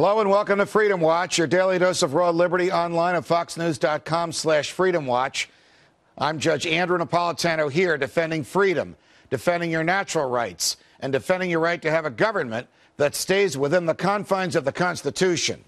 Hello and welcome to Freedom Watch, your daily dose of raw liberty online at foxnews.com/freedomwatch. I'm Judge Andrew Napolitano here defending freedom, defending your natural rights, and defending your right to have a government that stays within the confines of the Constitution.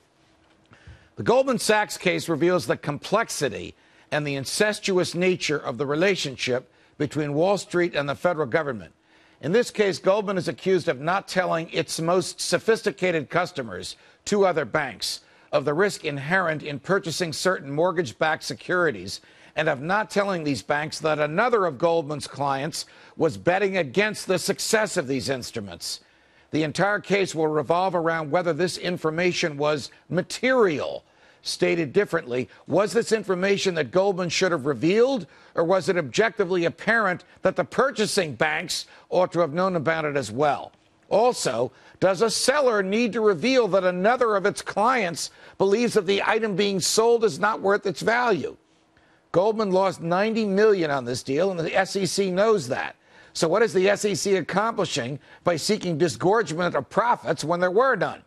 The Goldman Sachs case reveals the complexity and the incestuous nature of the relationship between Wall Street and the federal government. In this case, Goldman is accused of not telling its most sophisticated customers, two other banks, of the risk inherent in purchasing certain mortgage-backed securities, and of not telling these banks that another of Goldman's clients was betting against the success of these instruments. The entire case will revolve around whether this information was material. Stated differently, was this information that Goldman should have revealed, or was it objectively apparent that the purchasing banks ought to have known about it as well? Also, does a seller need to reveal that another of its clients believes that the item being sold is not worth its value? Goldman lost $90 million on this deal, and the SEC knows that. So what is the SEC accomplishing by seeking disgorgement of profits when there were none?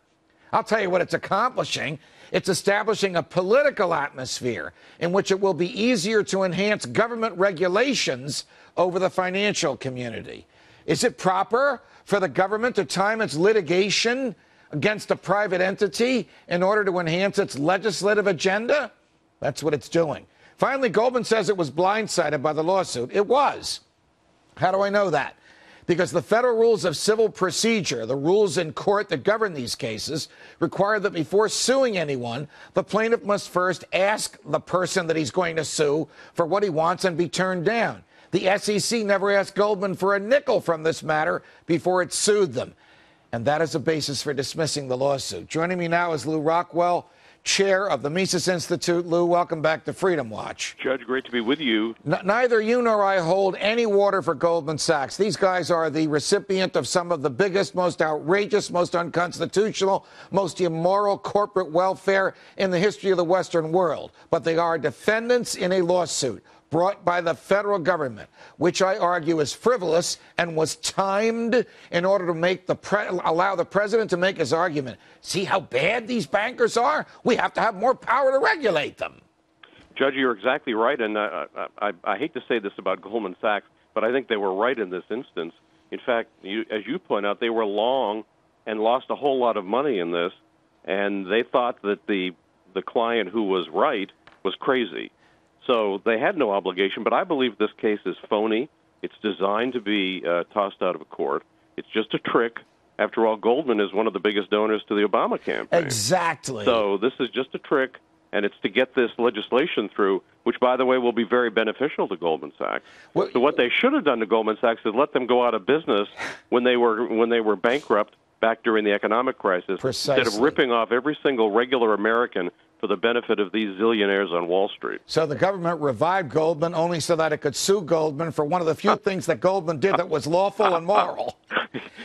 I'll tell you what it's accomplishing. It's establishing a political atmosphere in which it will be easier to enhance government regulations over the financial community. Is it proper for the government to time its litigation against a private entity in order to enhance its legislative agenda? That's what it's doing. Finally, Goldman says it was blindsided by the lawsuit. It was. How do I know that? Because the federal rules of civil procedure, the rules in court that govern these cases, require that before suing anyone, the plaintiff must first ask the person that he's going to sue for what he wants and be turned down. The SEC never asked Goldman for a nickel from this matter before it sued them. And that is a basis for dismissing the lawsuit. Joining me now is Lew Rockwell, chair of the Mises Institute. Lew, welcome back to Freedom Watch. Judge, great to be with you. Neither you nor I hold any water for Goldman Sachs. These guys are the recipient of some of the biggest, most outrageous, most unconstitutional, most immoral corporate welfare in the history of the Western world. But they are defendants in a lawsuit brought by the federal government, which I argue is frivolous and was timed in order to make allow the president to make his argument. See how bad these bankers are? We have to have more power to regulate them. Judge, you're exactly right, and I hate to say this about Goldman Sachs, but I think they were right in this instance. In fact, as you point out, they were long and lost a whole lot of money in this, and they thought that the client who was right was crazy. So they had no obligation, but I believe this case is phony. It's designed to be tossed out of court. It's just a trick. After all, Goldman is one of the biggest donors to the Obama campaign. Exactly. So this is just a trick, and it's to get this legislation through, which, by the way, will be very beneficial to Goldman Sachs. So what they should have done to Goldman Sachs is let them go out of business when they were bankrupt back during the economic crisis, Precisely. Instead of ripping off every single regular American for the benefit of these zillionaires on Wall Street. So the government revived Goldman only so that it could sue Goldman for one of the few things that Goldman did that was lawful and moral.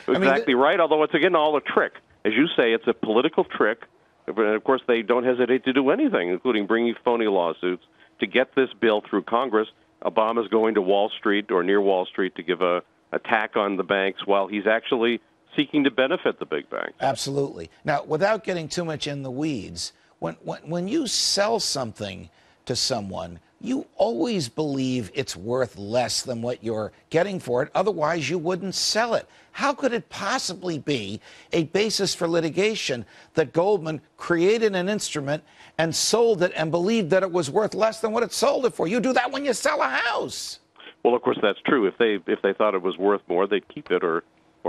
Exactly right, although it's, again, all a trick. As you say, it's a political trick. And, of course, they don't hesitate to do anything, including bringing phony lawsuits, to get this bill through Congress. Obama's going to Wall Street or near Wall Street to give a attack on the banks while he's actually seeking to benefit the big banks. Absolutely. Now, without getting too much in the weeds, when you sell something to someone, you always believe it's worth less than what you're getting for it. Otherwise, you wouldn't sell it. How could it possibly be a basis for litigation that Goldman created an instrument and sold it and believed that it was worth less than what it sold it for? You do that when you sell a house. Well, of course, that's true. If they thought it was worth more, they'd keep it, or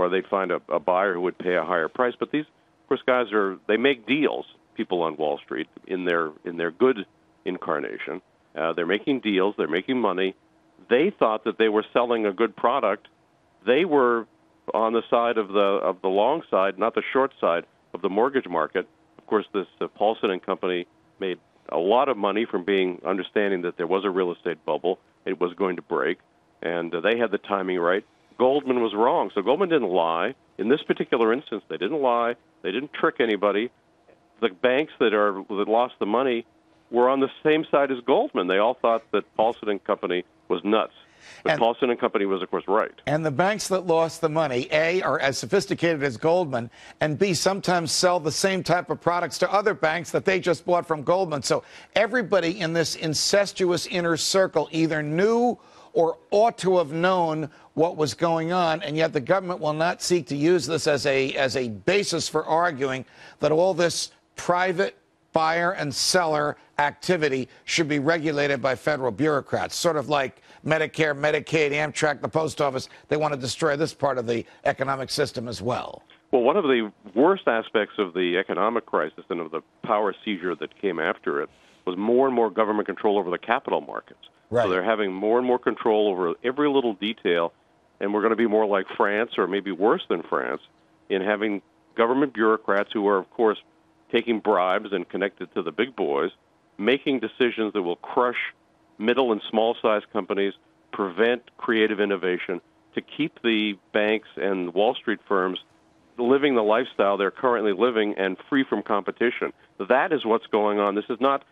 they'd find a buyer who would pay a higher price. But these, of course, guys they make deals. People on Wall Street in their good incarnation. They're making deals. They're making money. They thought that they were selling a good product. They were on the side of the long side, not the short side of the mortgage market. Of course, this Paulson and Company made a lot of money from understanding that there was a real estate bubble. It was going to break, and they had the timing right. Goldman was wrong. So Goldman didn't lie. In this particular instance, they didn't lie. They didn't trick anybody. The banks that lost the money were on the same side as Goldman. They all thought that Paulson and Company was nuts. But Paulson and Company was, of course, right. And the banks that lost the money, A, are as sophisticated as Goldman, and B, sometimes sell the same type of products to other banks that they just bought from Goldman. So everybody in this incestuous inner circle either knew or ought to have known what was going on, and yet the government will not seek to use this as a basis for arguing that all this private buyer and seller activity should be regulated by federal bureaucrats, sort of like Medicare, Medicaid, Amtrak, the post office. They want to destroy this part of the economic system as well. Well, one of the worst aspects of the economic crisis and of the power seizure that came after it was more and more government control over the capital markets. Right. So they're having more and more control over every little detail, and we're going to be more like France, or maybe worse than France, in having government bureaucrats who are, of course, taking bribes and connected to the big boys, making decisions that will crush middle and small-sized companies, prevent creative innovation, to keep the banks and Wall Street firms living the lifestyle they're currently living and free from competition. That is what's going on. This is not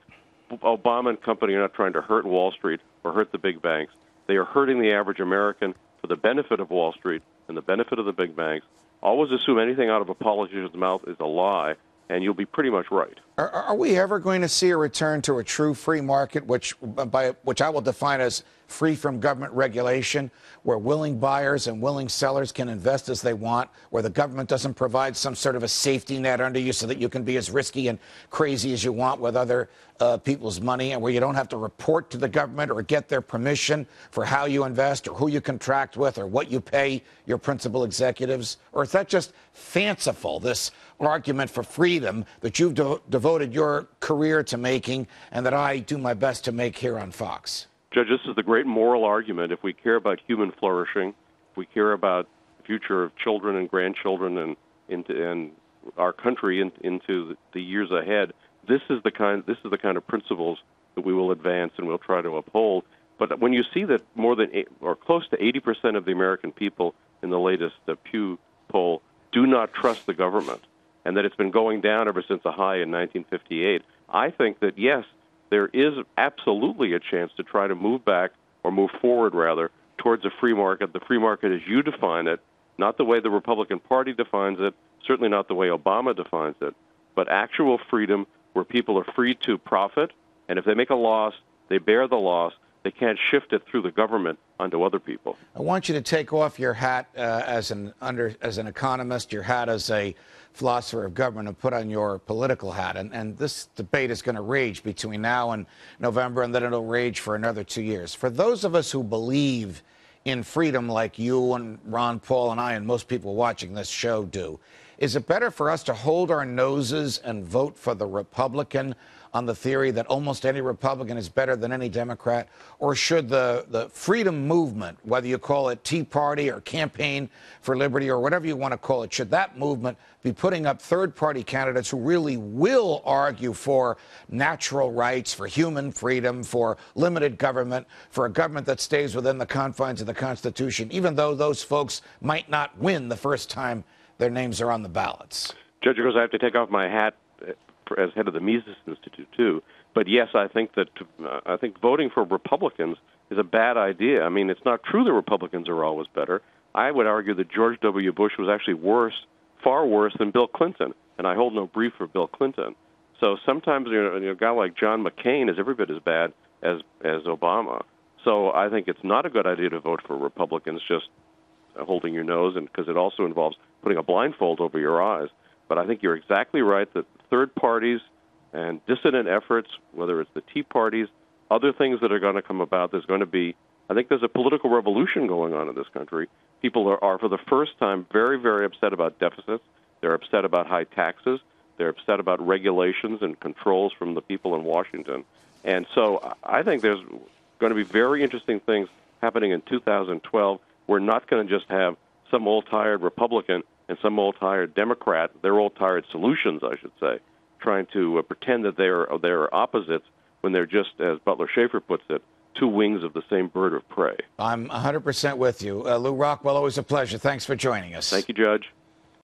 Obama and company are not trying to hurt Wall Street or hurt the big banks. They are hurting the average American for the benefit of Wall Street and the benefit of the big banks. Always assume anything out of a politician's mouth is a lie, and you'll be pretty much right. Are we ever going to see a return to a true free market, which I will define as free from government regulation, where willing buyers and willing sellers can invest as they want, where the government doesn't provide some sort of a safety net under you so that you can be as risky and crazy as you want with other people's money, and where you don't have to report to the government or get their permission for how you invest or who you contract with or what you pay your principal executives? Or is that just fanciful, this argument for freedom that you've devoted your career to making and that I do my best to make here on Fox? Judge, this is the great moral argument. If we care about human flourishing, if we care about the future of children and grandchildren and our country into the years ahead, this is the kind of principles that we will advance and we'll try to uphold. But when you see that more than or close to 80% of the American people in the latest Pew poll do not trust the government, and that it's been going down ever since a high in 1958, I think that, yes, there is absolutely a chance to try to move back, or move forward, rather, towards a free market. The free market as you define it, not the way the Republican Party defines it, certainly not the way Obama defines it, but actual freedom where people are free to profit, and if they make a loss, they bear the loss. They can't shift it through the government onto other people. I want you to take off your hat as an economist, your hat as a philosopher of government, and put on your political hat. And this debate is going to rage between now and November, and then it'll rage for another 2 years. For those of us who believe in freedom like you and Ron Paul and I and most people watching this show do, is it better for us to hold our noses and vote for the Republican on the theory that almost any Republican is better than any Democrat? Or should the freedom movement, whether you call it Tea Party or Campaign for Liberty or whatever you want to call it, should that movement be putting up third-party candidates who really will argue for natural rights, for human freedom, for limited government, for a government that stays within the confines of the Constitution, even though those folks might not win the first time their names are on the ballots? Judge, because I have to take off my hat as head of the Mises Institute, too. But yes, I think voting for Republicans is a bad idea. I mean, it's not true that Republicans are always better. I would argue that George W. Bush was actually far worse than Bill Clinton, and I hold no brief for Bill Clinton. So sometimes a guy like John McCain is every bit as bad as Obama. So I think it's not a good idea to vote for Republicans just holding your nose, and because it also involves putting a blindfold over your eyes. But I think you're exactly right that third parties and dissident efforts, whether it's the Tea Parties, other things that are going to come about, there's a political revolution going on in this country. People are for the first time, very, very upset about deficits. They're upset about high taxes. They're upset about regulations and controls from the people in Washington. And so I think there's going to be very interesting things happening in 2012. We're not going to just have some old-tired Republican and some old-tired Democrat, they're old-tired solutions, I should say, trying to pretend that they're opposites when they're just, as Butler Schaefer puts it, two wings of the same bird of prey. I'm 100% with you. Lew Rockwell, always a pleasure. Thanks for joining us. Thank you, Judge.